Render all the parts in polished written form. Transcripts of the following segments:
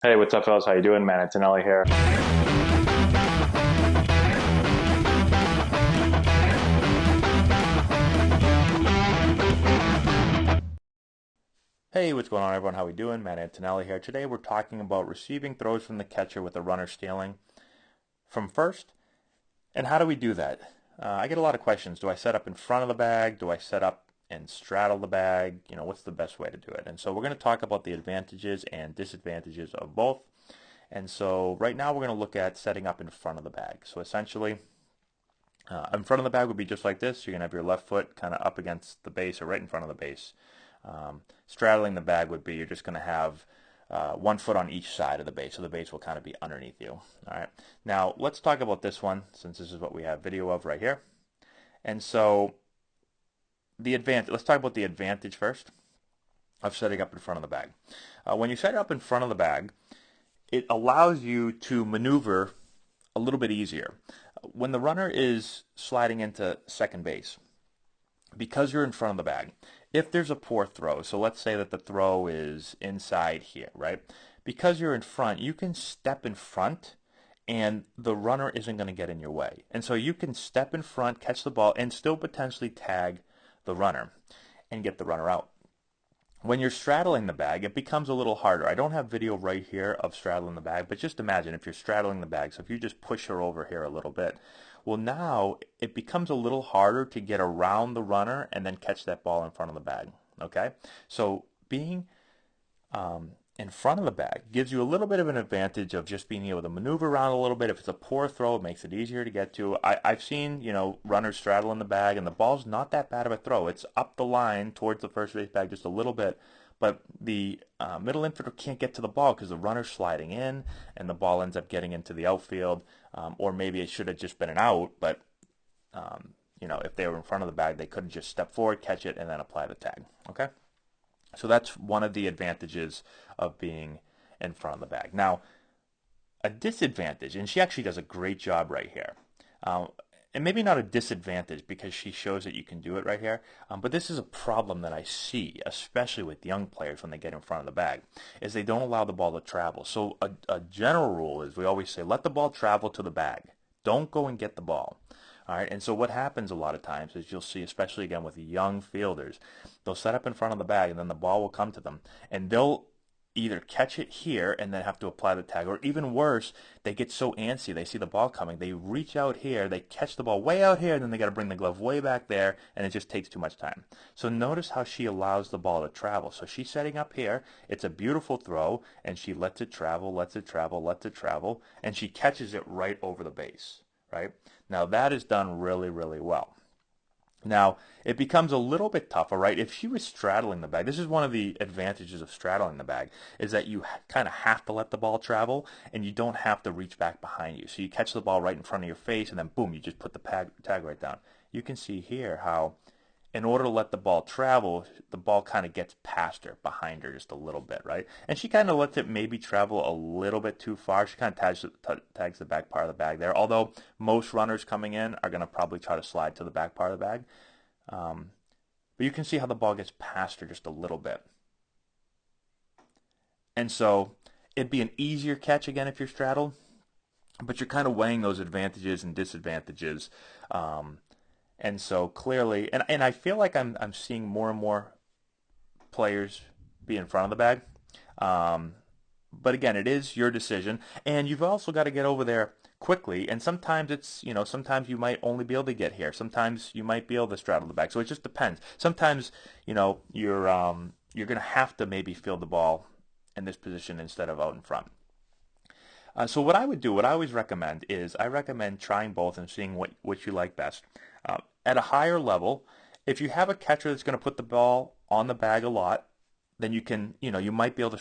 Hey, what's up, fellas? How you doing, man? Antonelli here. Hey, what's going on, everyone? How we doing? Matt Antonelli here. Today we're talking about receiving throws from the catcher with the runner stealing from first, and how do we do that? I get a lot of questions. Do I set up in front of the bag? Do I set up and straddle the bag? What's the best way to do it? And so we're going to talk about the advantages and disadvantages of both. And so right now we're going to look at setting up in front of the bag. So essentially, in front of the bag would be just like this. You're going to have your left foot kind of up against the base or right in front of the base. Straddling the bag would be you're just going to have one foot on each side of the base, so the base will kind of be underneath you. All right. Now let's talk about this one, since this is what we have video of right here. And so the advantage. Let's talk about the advantage first of setting up in front of the bag. When you set it up in front of the bag, it allows you to maneuver a little bit easier. When the runner is sliding into second base, because you're in front of the bag, if there's a poor throw, so let's say that the throw is inside here, right? Because you're in front, you can step in front and the runner isn't going to get in your way. And so you can step in front, catch the ball, and still potentially tag the runner and get the runner out. When you're straddling the bag, it becomes a little harder. I don't have video right here of straddling the bag, but just imagine if you're straddling the bag. So if you just push her over here a little bit, well, now it becomes a little harder to get around the runner and then catch that ball in front of the bag. Okay? So being in front of the bag gives you a little bit of an advantage of just being able to maneuver around a little bit. If it's a poor throw, it makes it easier to get to. I've seen, runners straddle in the bag, and the ball's not that bad of a throw. It's up the line towards the first base bag just a little bit, but the middle infielder can't get to the ball because the runner's sliding in, and the ball ends up getting into the outfield, or maybe it should have just been an out, but if they were in front of the bag, they could have just stepped forward, catch it, and then apply the tag. Okay? So that's one of the advantages of being in front of the bag. Now, a disadvantage, and she actually does a great job right here. And maybe not a disadvantage because she shows that you can do it right here, but this is a problem that I see, especially with young players when they get in front of the bag, is they don't allow the ball to travel. So a general rule is we always say, let the ball travel to the bag. Don't go and get the ball. All right, and so what happens a lot of times is you'll see, especially again with young fielders, they'll set up in front of the bag and then the ball will come to them and they'll either catch it here and then have to apply the tag, or even worse, they get so antsy, they see the ball coming, they reach out here, they catch the ball way out here, and then they got to bring the glove way back there, and it just takes too much time. So notice how she allows the ball to travel. So she's setting up here, it's a beautiful throw, and she lets it travel, lets it travel, lets it travel, and she catches it right over the base, right? Now that is done really, really well. Now, it becomes a little bit tougher, right? If she was straddling the bag, this is one of the advantages of straddling the bag, is that you kind of have to let the ball travel, and you don't have to reach back behind you. So you catch the ball right in front of your face, and then boom, you just put the tag right down. You can see here how, in order to let the ball travel, the ball kind of gets past her, behind her just a little bit, right? And she kind of lets it maybe travel a little bit too far. She kind of tags the back part of the bag there, although most runners coming in are going to probably try to slide to the back part of the bag. But you can see how the ball gets past her just a little bit. And so it'd be an easier catch again if you're straddled, but you're kind of weighing those advantages and disadvantages. And so clearly, and I feel like I'm seeing more and more players be in front of the bag. But again, it is your decision, and you've also got to get over there quickly. And sometimes sometimes you might only be able to get here. Sometimes you might be able to straddle the bag. So it just depends. Sometimes, you're going to have to maybe field the ball in this position instead of out in front. So what I would do, what I always recommend is I recommend trying both and seeing what you like best. At a higher level, if you have a catcher that's going to put the ball on the bag a lot, then you might be able to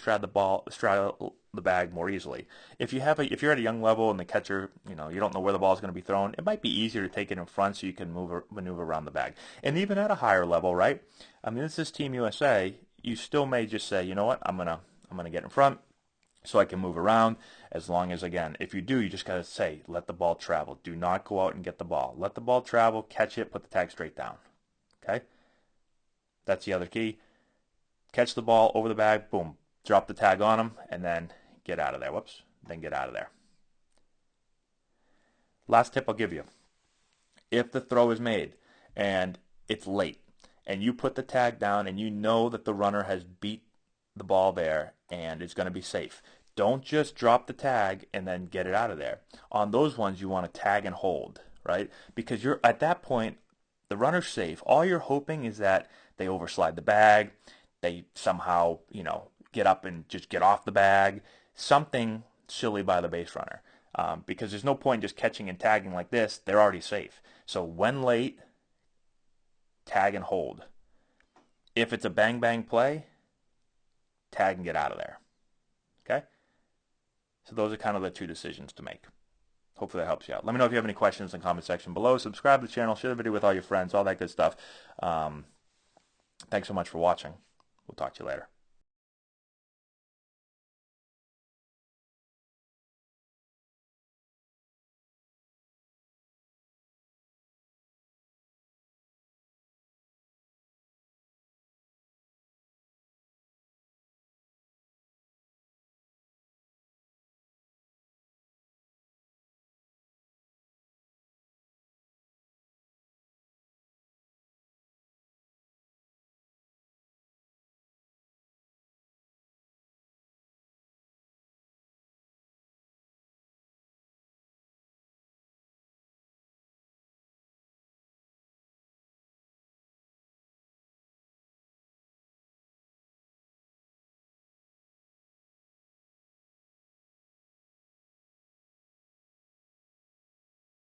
straddle the bag more easily. If you're at a young level and the catcher, you don't know where the ball is going to be thrown, it might be easier to take it in front so you can maneuver around the bag. And even at a higher level, right? I mean, this is Team USA. You still may just say, you know what, I'm gonna get in front so I can move around. As long as, again, if you do, you just got to say, let the ball travel. Do not go out and get the ball. Let the ball travel, catch it, put the tag straight down. Okay? That's the other key. Catch the ball over the bag, boom, drop the tag on them, and then get out of there. Whoops, then get out of there. Last tip I'll give you. If the throw is made and it's late and you put the tag down and you know that the runner has beat the ball there and it's going to be safe, don't just drop the tag and then get it out of there. On those ones, you want to tag and hold, right? Because you're at that point, the runner's safe. All you're hoping is that they overslide the bag, they somehow, get up and just get off the bag, something silly by the base runner. Because there's no point just catching and tagging like this. They're already safe. So when late, tag and hold. If it's a bang-bang play, tag and get out of there. Okay? So those are kind of the two decisions to make. Hopefully that helps you out. Let me know if you have any questions in the comment section below. Subscribe to the channel, share the video with all your friends, all that good stuff. Thanks so much for watching. We'll talk to you later.